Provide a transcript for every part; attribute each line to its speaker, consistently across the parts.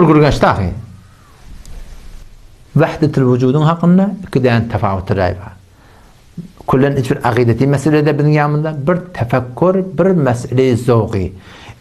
Speaker 1: gurgaştahi. Vahdetul vücudun hakkında iki tane tefavut ra'y var. Kullen hiçbir akideti meselede bizim yanımda bir tefekkür, bir mesele zevki.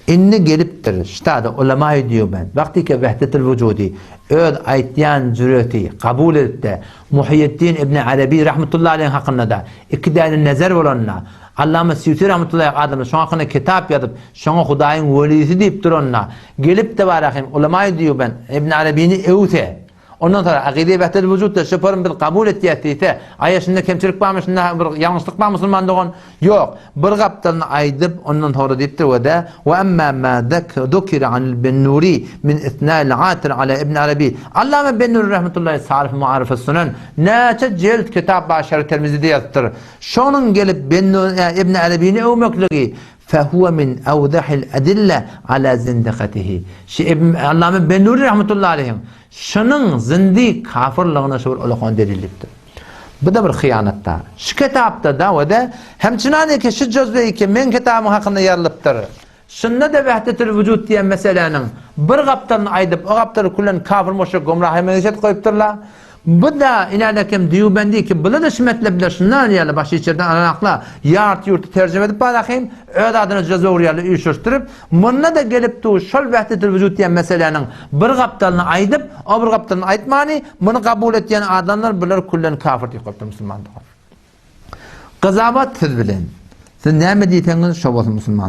Speaker 1: İnni geliptir. İşte ulema diyor ben. Vakti ki vahdetul vücudi öz aytyan cüreti kabul etti. Muhyiddin İbn Arabi rahmetullahi aleyh hakkında da iki tane nazar olanlar. Allame Suyuti rahmetullahi aleyh şu hakkında kitap yazıp şuna Hudayın velisi deyip duranlar. Gelip de var ahim ulema diyor ben İbn Arabi'ni evte. Ondan sonra akide vahdetul vücudda şüpherim bil kabul ettiyse ayetinde kemçilik varmış, bir yanlışlık var Müslüman doğan yok. Bir gaptan aydıp ondan sonra deyiptir ve de ve amma ma zukira anil bin Nuri min ithna'il atir ala İbn Arabi. Allame bin Nuri rahmetullahi sarf muarif sunan neçe cilt kitap başarı Tirmizi'de yazıtır. Şunun gelip İbn Arabi'ni övmekliği فهو من أوضح الأدلة على زندقته. Allame bin Nuri rahmetullahi aleyhim şunun zindi kafirliğine şöyle olan delilliktir. Bu da bir hıyanattar. Şu kitapta da ve de hemçinane ki şu cüzdeyi ki men kitabın hakkında yarılıptır. Şunda da vahdetul vücud diye meselenin bir gaptarını aydıp o gaptarı kullan kafir müşrik gumrah meşet koyuptırlar. Bu da inanakım diyubendi ki bunu da şimetle şundan yani başı içeriden anakla yart yurtu tercüme edip bakayım öyle adını cezoriyali uyuşturtup bununla da gelip tu şol vahdetul vücud diye meselenin bir gaptalını aydıp o bir gaptalını aytmani bunu kabul ettiğin adamlar bunlar kullan kafir diye koptu Müslüman. Qazavat siz bilen. Siz ne mi diyetiniz şu olsun Müslüman.